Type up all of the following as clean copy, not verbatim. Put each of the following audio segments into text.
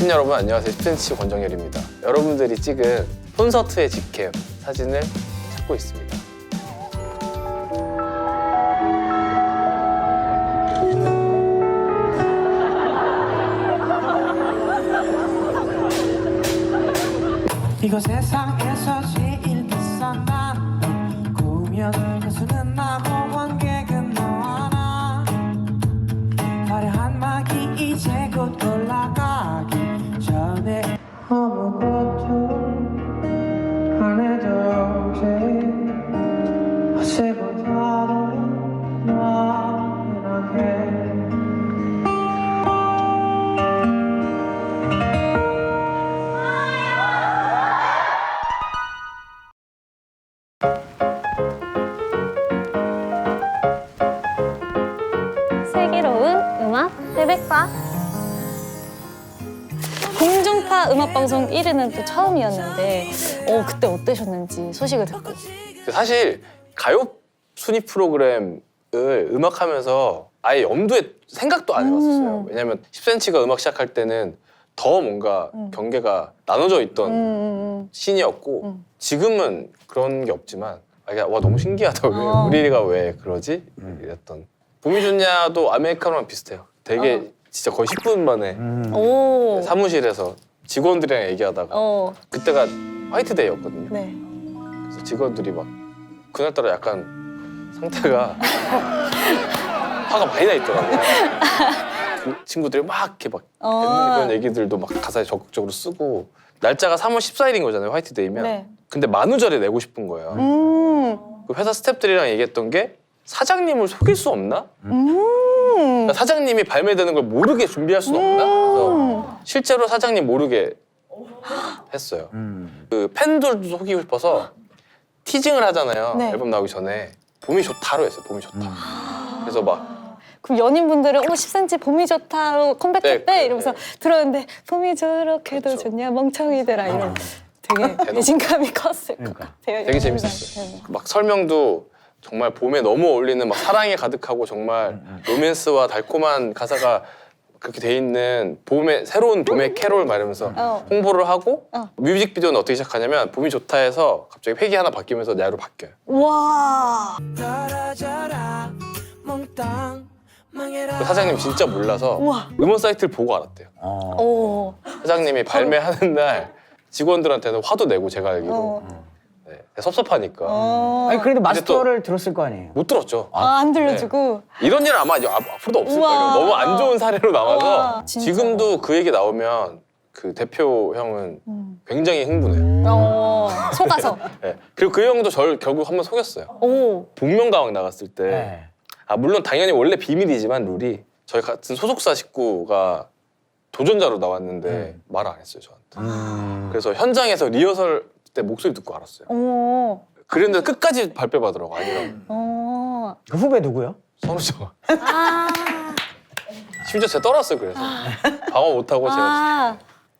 팬 여러분 안녕하세요. 10cm 권정열입니다. 여러분들이 찍은 콘서트의 직캠 사진을 찾고 있습니다. 이거 세상에서 제일 비싼 난 구면 가수는 나고 관객은 너 하나 화려한 막이 이제 곧 올라가기 전에 아무것도 안 해도 돼 어제보다도 나은하게 슬기로운 음악 태백과 공중파 음악방송 1위는 또 처음이었는데 그때 어떠셨는지 소식을 듣고. 사실 가요 순위 프로그램을 음악하면서 아예 염두에 생각도 안 해봤었어요. 왜냐면 10cm가 음악 시작할 때는 더 뭔가 경계가 나눠져 있던 씬이었고 지금은 그런 게 없지만 와 너무 신기하다. 왜 우리가 왜 그러지? 이랬던. 봄이 좋냐도 아메리카노랑 비슷해요. 되게 진짜 거의 10분 만에 오. 사무실에서 직원들이랑 얘기하다가 그때가 화이트데이였거든요. 네. 그래서 직원들이 막 그날따라 약간 상태가 화가 많이 나 있더라고요. 그 친구들이 막 이렇게 막 그런 얘기들도 막 가사에 적극적으로 쓰고 날짜가 3월 14일인 거잖아요. 화이트데이면. 네. 근데 만우절에 내고 싶은 거예요. 그 회사 스태프들이랑 얘기했던 게 사장님을 속일 수 없나? 그러니까 사장님이 발매되는 걸 모르게 준비할 수는 없나? 그래서 실제로 사장님 모르게 했어요. 그 팬들도 속이고 싶어서 티징을 하잖아요. 네. 앨범 나오기 전에 봄이 좋다로 했어요. 봄이 좋다. 그래서 막 그럼 연인분들은 10cm 봄이 좋다로 컴백했대 네, 이러면서 네. 들었는데 봄이 저렇게도 그렇죠. 좋냐 멍청이들아 이런 되게 배신감이 컸을 것 같아요. 되게 재밌었어요. 막 설명도 정말 봄에 너무 어울리는 막 사랑에 가득하고 정말 로맨스와 달콤한 가사가 그렇게 돼 있는 봄의 새로운 봄의 캐롤 말하면서 홍보를 하고 뮤직비디오는 어떻게 시작하냐면 봄이 좋다해서 갑자기 획이 하나 바뀌면서 야로 바뀌어요. 와. 떨어져라 몽땅 망해라 그 사장님 진짜 몰라서 음원 사이트를 보고 알았대요. 오. 사장님이 발매하는 날 직원들한테는 화도 내고 제가 알기로 네, 섭섭하니까 아니 그래도 또- 마스터를 들었을 거 아니에요. 못 들었죠. 안 들려주고. 이런 일은 아마 앞으로도 없을 우와. 거예요. 너무 안 좋은 사례로 남아서 우와, 진짜. 지금도 그 얘기 나오면 그 대표 형은 굉장히 흥분해요. 속아서. 네. 그리고 그 형도 저를 결국 한번 속였어요. 오. 복면가왕 나갔을 때 네. 물론 당연히 원래 비밀이지만 룰이 저희 같은 소속사 식구가 도전자로 나왔는데 말 안 했어요 저한테. 그래서 현장에서 리허설 때 목소리 듣고 알았어요. 오. 그랬는데 끝까지 발뺌하더라고 아니라고. 오. 그 후배 누구요? 선우정. 아. 심지어 제가 떨었어요 그래서 방어 못하고 제가 아.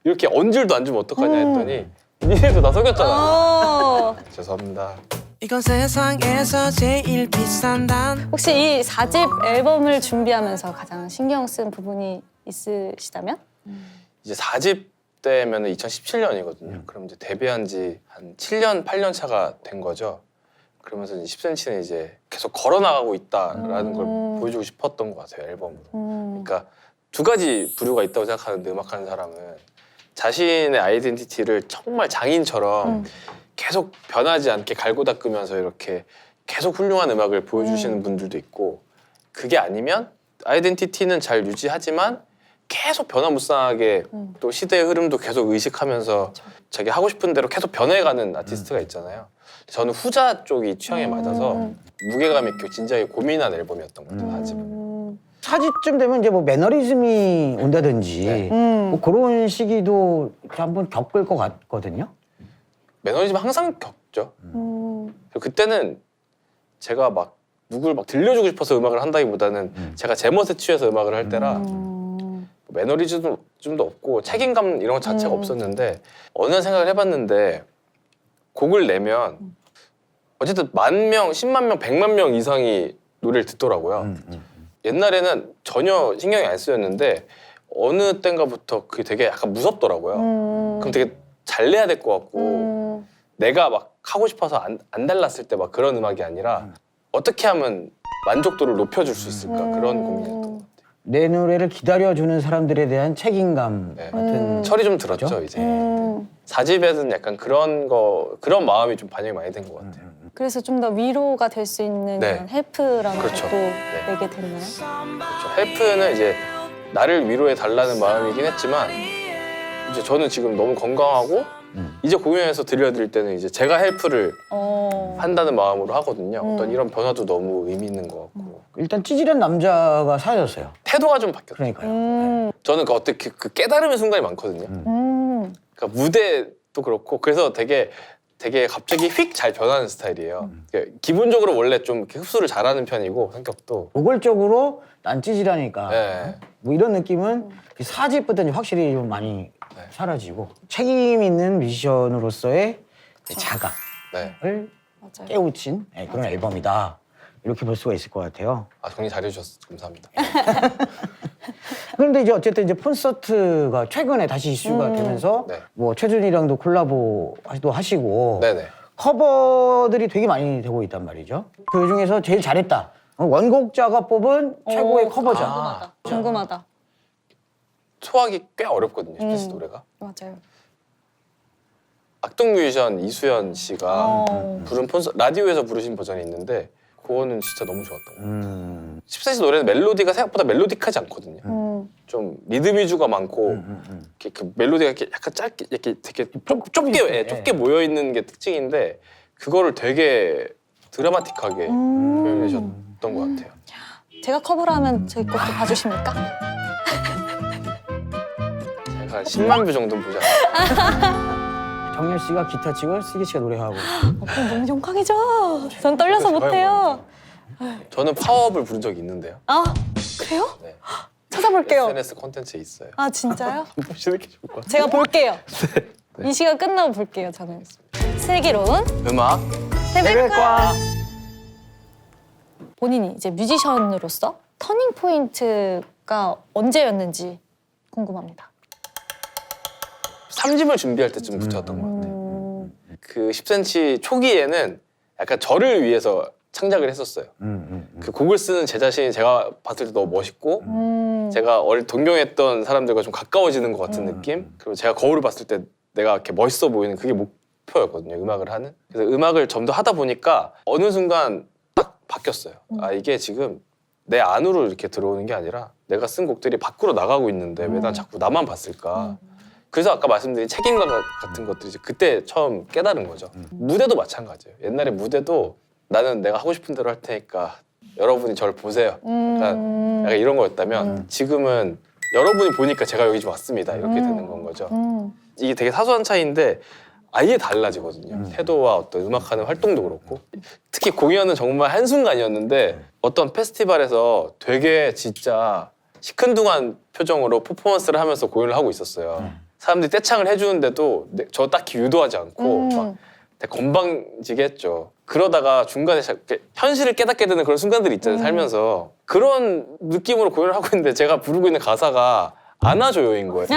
이렇게 언질도 안 주면 어떡하냐 했더니 니네도 나 속였잖아. 오. 죄송합니다. 이건 세상에서 제일 비싼 단 혹시 이 4집 앨범을 준비하면서 가장 신경 쓴 부분이 있으시다면? 이제 4집 때면 2017년이거든요. 그럼 이제 데뷔한 지 한 7년, 8년 차가 된 거죠. 그러면서 이제 10cm는 이제 계속 걸어나가고 있다라는 걸 보여주고 싶었던 것 같아요, 앨범으로. 그러니까 두 가지 부류가 있다고 생각하는데 음악하는 사람은 자신의 아이덴티티를 정말 장인처럼 계속 변하지 않게 갈고 닦으면서 이렇게 계속 훌륭한 음악을 보여주시는 분들도 있고 그게 아니면 아이덴티티는 잘 유지하지만 계속 변화무쌍하게 또 시대의 흐름도 계속 의식하면서 자기 하고 싶은 대로 계속 변해가는 아티스트가 있잖아요. 저는 후자 쪽이 취향에 맞아서 무게감 있게 진지하게 고민한 앨범이었던 것 같아요. 사집은. 4집쯤 되면 이제 뭐 매너리즘이 온다든지 네. 뭐 그런 시기도 이렇게 한번 겪을 것 같거든요. 매너리즘 항상 겪죠. 그리고 그때는 제가 막 누굴 막 들려주고 싶어서 음악을 한다기보다는 제가 제 멋에 취해서 음악을 할 때라 매너리즘도 없고 책임감 이런 것 자체가 없었는데 어느 날 생각을 해봤는데 곡을 내면 어쨌든 10,000명, 10만 명, 100만 명 이상이 노래를 듣더라고요. 옛날에는 전혀 신경이 안 쓰였는데 어느 때인가부터 그게 되게 약간 무섭더라고요. 그럼 되게 잘 내야 될 것 같고 내가 막 하고 싶어서 안 달랐을 때 막 그런 음악이 아니라 어떻게 하면 만족도를 높여줄 수 있을까 그런 고민이었던 것 같아요. 내 노래를 기다려주는 사람들에 대한 책임감 네. 같은 철이 좀 들었죠 그죠? 이제. 4집에는 약간 그런 마음이 좀 반영이 많이 된 것 같아요. 그래서 좀 더 위로가 될 수 있는 네. 그런 헬프라는 그렇죠. 것도 네. 내게 됐나요? 그렇죠. 헬프는 이제 나를 위로해 달라는 마음이긴 했지만 이제 저는 지금 너무 건강하고 이제 공연에서 들려드릴 때는 이제 제가 헬프를 한다는 마음으로 하거든요. 어떤 이런 변화도 너무 의미 있는 것 같고 일단 찌질한 남자가 사라졌어요. 태도가 좀 바뀌었어요. 그러니까요. 저는 그 어떻게 그 깨달음의 순간이 많거든요. 그러니까 무대도 그렇고 그래서 되게 갑자기 휙 잘 변하는 스타일이에요. 그러니까 기본적으로 원래 좀 이렇게 흡수를 잘하는 편이고 성격도. 노골적으로 난 찌질하니까 네. 뭐 이런 느낌은 4집부터 이제 확실히 좀 많이 네. 사라지고 책임 있는 뮤지션으로서의 자각을 네. 맞아요. 깨우친 그런 앨범이다. 이렇게 볼 수가 있을 것 같아요. 아 정리 잘해주셔서 감사합니다. 그런데 이제 어쨌든 이제 콘서트가 최근에 다시 이슈가 되면서 네. 뭐 최준이랑도 콜라보도 하시고 네네. 커버들이 되게 많이 되고 있단 말이죠. 그 중에서 제일 잘했다. 원곡자가 뽑은 최고의 커버자. 궁금하다. 궁금하다. 소화하기 꽤 어렵거든요. 슈피스 노래가. 맞아요. 악동 뮤지션 이수연 씨가 어. 부른 라디오에서 부르신 버전이 있는데 그거는 진짜 너무 좋았던 것 같아요. 14시 노래는 멜로디가 생각보다 멜로딕하지 않거든요. 좀 리듬 위주가 많고 이렇게 그 멜로디가 이렇게 약간 짧게 이렇게 되게 좁게 모여 있는 게 특징인데 그거를 되게 드라마틱하게 표현해주셨던 것 같아요. 제가 커버를 하면 제 것도 봐주십니까? 제가 한 10만 뷰 정도 보지 않아요. 정렬 씨가 기타 치고 슬기 씨가 노래하고. 그럼 너무 영광이죠. 전 떨려서 못해요. 저는 파워업을 부른 적이 있는데요. 아 그래요? 네. 찾아볼게요. SNS 콘텐츠에 있어요. 아 진짜요? 보시는 게 좋을 것 같아요. 제가 볼게요. 네. 이 시간 끝나고 볼게요. 저는. 슬기로운 음악 태백과 본인이 이제 뮤지션으로서 터닝 포인트가 언제였는지 궁금합니다. 3집을 준비할 때쯤 붙였던 것 같아요. 그 10cm 초기에는 약간 저를 위해서 창작을 했었어요. 그 곡을 쓰는 제 자신이 제가 봤을 때 너무 멋있고 제가 동경했던 사람들과 좀 가까워지는 것 같은 느낌? 그리고 제가 거울을 봤을 때 내가 이렇게 멋있어 보이는 그게 목표였거든요. 음악을 하는. 그래서 음악을 좀 더 하다 보니까 어느 순간 딱 바뀌었어요. 아 이게 지금 내 안으로 이렇게 들어오는 게 아니라 내가 쓴 곡들이 밖으로 나가고 있는데 왜 난 자꾸 나만 봤을까? 그래서 아까 말씀드린 책임감 같은 것들이 이제 그때 처음 깨달은 거죠. 무대도 마찬가지예요. 옛날에 무대도 나는 내가 하고 싶은 대로 할 테니까 여러분이 저를 보세요. 약간 이런 거였다면 지금은 여러분이 보니까 제가 여기 좀 왔습니다. 이렇게 되는 건 거죠. 이게 되게 사소한 차이인데 아예 달라지거든요. 태도와 어떤 음악하는 활동도 그렇고 특히 공연은 정말 한순간이었는데 어떤 페스티벌에서 되게 진짜 시큰둥한 표정으로 퍼포먼스를 하면서 공연을 하고 있었어요. 사람들이 떼창을 해주는데도 저 딱히 유도하지 않고 막 되게 건방지게 했죠. 그러다가 중간에 현실을 깨닫게 되는 그런 순간들이 있잖아요. 살면서 그런 느낌으로 공연을 하고 있는데 제가 부르고 있는 가사가 안아줘요인 거예요.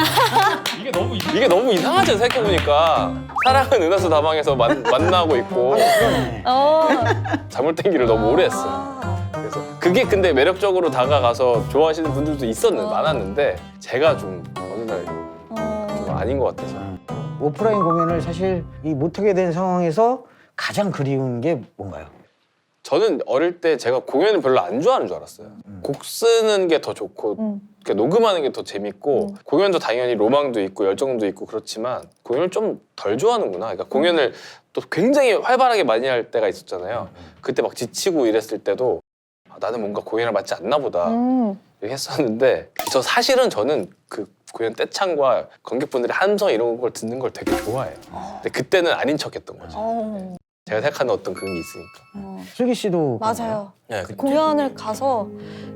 이게 너무 이상하죠. 생각해보니까 사랑은 은하수 다방에서 만나고 있고 자물땡기를 너무 오래 했어요. 그래서 그게 근데 매력적으로 다가가서 좋아하시는 분들도 많았는데 제가 좀 어느 날 좀 아닌 것 같아서. 오프라인 공연을 사실 못하게 된 상황에서 가장 그리운 게 뭔가요? 저는 어릴 때 제가 공연을 별로 안 좋아하는 줄 알았어요. 곡 쓰는 게 더 좋고 그러니까 녹음하는 게 더 재밌고 공연도 당연히 로망도 있고 열정도 있고 그렇지만 공연을 좀 덜 좋아하는구나. 그러니까 공연을 또 굉장히 활발하게 많이 할 때가 있었잖아요. 그때 막 지치고 이랬을 때도 나는 뭔가 공연을 맞지 않나 보다 이렇게 했었는데 사실은 저는 그 공연 떼창과 관객분들의 함성 이런 걸 듣는 걸 되게 좋아해요. 근데 그때는 아닌 척했던 거죠. 제가 생각하는 어떤 그런 게 있으니까. 슬기 씨도 맞아요. 네, 공연을 가서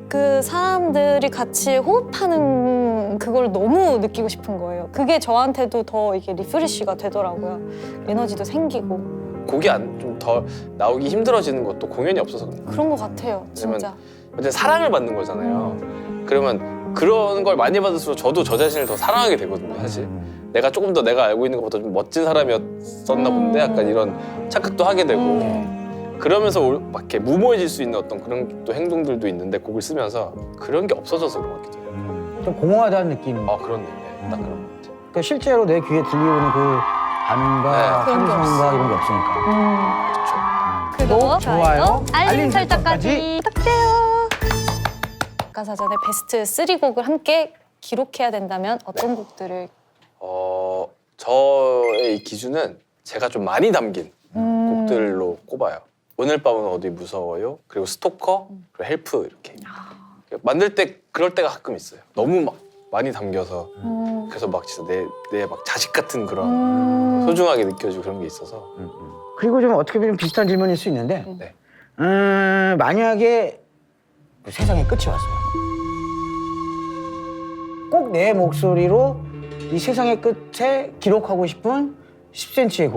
그 사람들이 같이 호흡하는 그걸 너무 느끼고 싶은 거예요. 그게 저한테도 더 이게 리프레쉬가 되더라고요. 에너지도 생기고. 곡이 좀 더 나오기 힘들어지는 것도 공연이 없어서 그런 거예요. 그런 것 같아요, 진짜. 이제 사랑을 받는 거잖아요. 그러면 그런 걸 많이 받을수록 저도 저 자신을 더 사랑하게 되거든요, 사실. 내가 조금 더 내가 알고 있는 것보다 좀 멋진 사람이었었나 본데 약간 이런 착각도 하게 되고 그러면서 막 이렇게 무모해질 수 있는 어떤 그런 또 행동들도 있는데 곡을 쓰면서 그런 게 없어져서 그런 것 같기도 해요. 좀 공허하다는 느낌. 아 그렇네, 네, 딱 그런 것 같아요. 그러니까 실제로 내 귀에 들려오는 그 반음과 네. 그런 게 함성과 이런 게 없으니까. 구독, 좋아요, 알림 설정까지 부탁드려요. 가사전에 베스트 3곡을 함께 기록해야 된다면 어떤 곡들을? 저의 이 기준은 제가 좀 많이 담긴 곡들로 꼽아요. 오늘 밤은 어디 무서워요? 그리고 스토커, 그리고 헬프 이렇게. 만들 때 그럴 때가 가끔 있어요. 너무 막 많이 담겨서 그래서 막 진짜 내 막 자식 같은 그런 소중하게 느껴지고 그런 게 있어서. 그리고 좀 어떻게 보면 비슷한 질문일 수 있는데 네. 만약에 세상의 끝이 왔어요. 꼭 내 목소리로 이 세상의 끝에 기록하고 싶은 10cm의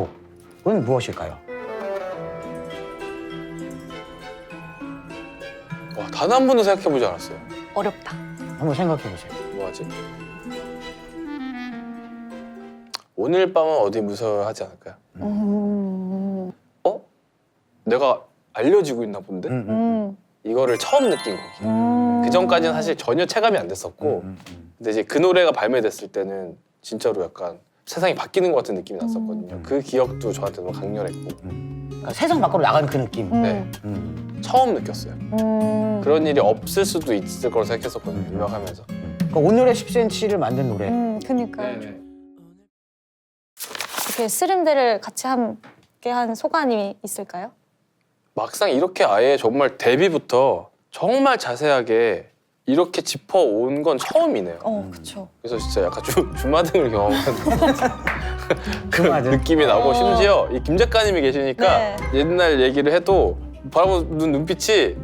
곡은 무엇일까요? 단 한 번도 생각해보지 않았어요. 어렵다. 한번 생각해 보세요. 뭐하지? 오늘 밤은 어디 무서워하지 않을까요? 내가 알려지고 있나 본데? 이거를 처음 느낀 곡이에요. 그 전까지는 사실 전혀 체감이 안 됐었고 근데 이제 그 노래가 발매됐을 때는 진짜로 약간 세상이 바뀌는 것 같은 느낌이 났었거든요. 그 기억도 저한테 너무 강렬했고 그러니까 세상 밖으로 나가는 그 느낌. 네. 처음 느꼈어요. 그런 일이 없을 수도 있을 거라고 생각했었거든요. 음악하면서. 그러니까 오늘의 10cm를 만든 노래. 그니까요. 이렇게 스림들을 같이 함께 한 소감이 있을까요? 막상 이렇게 아예 정말 데뷔부터 정말 자세하게 이렇게 짚어온 건 처음이네요. 그쵸. 그래서 진짜 약간 주마등을 경험한 그런 주마등. 느낌이 나고 심지어 이 김 작가님이 계시니까 네. 옛날 얘기를 해도 바라보는 눈빛이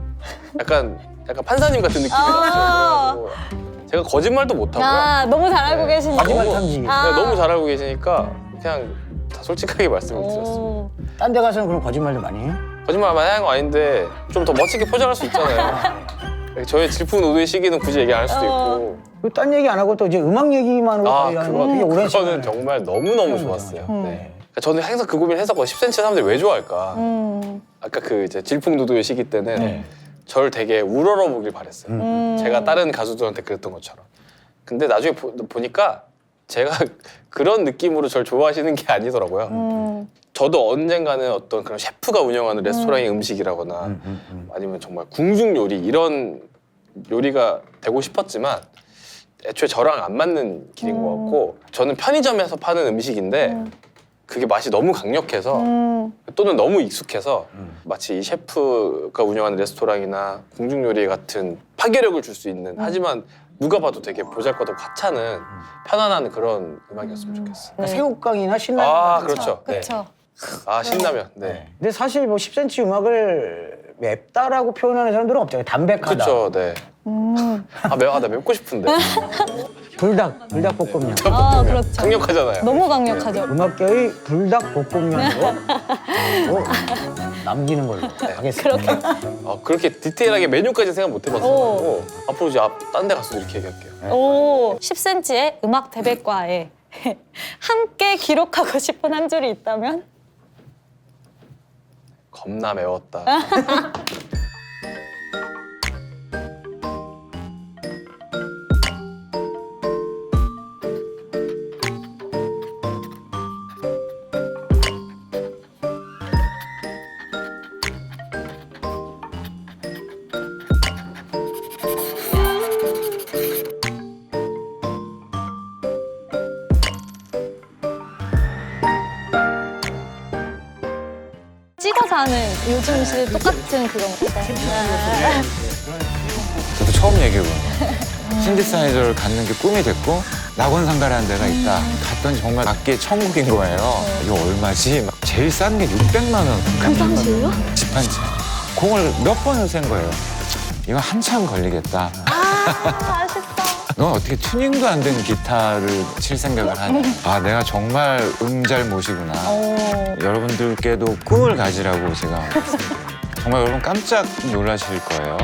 약간 판사님 같은 느낌이 났어요. 그래가지고 제가 거짓말도 못하고요. 아, 너무 잘 알고 네. 계시니까. 거짓말 너무- 탐지. 아. 네, 너무 잘 알고 계시니까 그냥 다 솔직하게 말씀을 드렸어요. 딴 데 가서는 그럼 거짓말도 많이 해요? 거짓말 많이 하는 거 아닌데 좀 더 멋지게 포장할 수 있잖아요. 저의 질풍노도의 시기는 굳이 얘기 안 할 수도 있고. 그리고 딴 얘기 안 하고 또 이제 음악 얘기만으로 거의 한 되게 오랜 그거는 시간을. 정말 너무너무 좋았어요. 맞아. 네. 그러니까 저는 항상 그 고민을 했었고 10cm 사람들이 왜 좋아할까? 아까 그 이제 질풍노도의 시기 때는 네. 저를 되게 우러러 보길 바랬어요. 제가 다른 가수들한테 그랬던 것처럼. 근데 나중에 보니까 제가 그런 느낌으로 저를 좋아하시는 게 아니더라고요. 저도 언젠가는 어떤 그런 셰프가 운영하는 레스토랑의 음식이라거나 아니면 정말 궁중 요리 이런 요리가 되고 싶었지만 애초에 저랑 안 맞는 길인 것 같고 저는 편의점에서 파는 음식인데 그게 맛이 너무 강력해서 또는 너무 익숙해서 마치 이 셰프가 운영하는 레스토랑이나 궁중 요리 같은 파괴력을 줄 수 있는 하지만 누가 봐도 되게 보잘것없고 하찮은 편안한 그런 음악이었으면 좋겠어요. 그러니까 새우깡이나 신라면 아 같은 그렇죠. 네. 그쵸. 아 신라면. 거. 네. 근데 사실 뭐 10cm 음악을 맵다라고 표현하는 사람들은 없잖아요. 담백하다. 그렇죠. 네. 나 맵고 싶은데. 불닭볶음면. 아, 그렇죠. 강력하잖아요. 너무 강력하죠. 음악계의 불닭볶음면으로 남기는 걸로 하겠습니다. 그렇게 디테일하게 메뉴까지 생각 못 해봤어요. 앞으로 이제 딴 데 가서 이렇게 얘기할게요. 오, 10cm의 음악 대백과에 함께 기록하고 싶은 한 줄이 있다면? 겁나 매웠다. 찍어서 하는 요즘 시대 똑같은 그런 거. 저도 처음 얘기해보는 거예요. 신디사이저를 갖는 게 꿈이 됐고 낙원상가라는 데가 있다. 갔더니 정말 악기의 천국인 거예요. 이거 얼마지? 막 제일 싼 게 600만 원. 그 당시에요? 집 한 채. 공을 몇 번을 센 거예요. 이거 한참 걸리겠다. 아, 아쉽다. 넌 어떻게 튜닝도 안 된 기타를 칠 생각을 하냐. 아, 내가 정말 음잘못이구나. 여러분들께도 꿈을 가지라고 제가 말씀드립니다. 정말 여러분 깜짝 놀라실 거예요.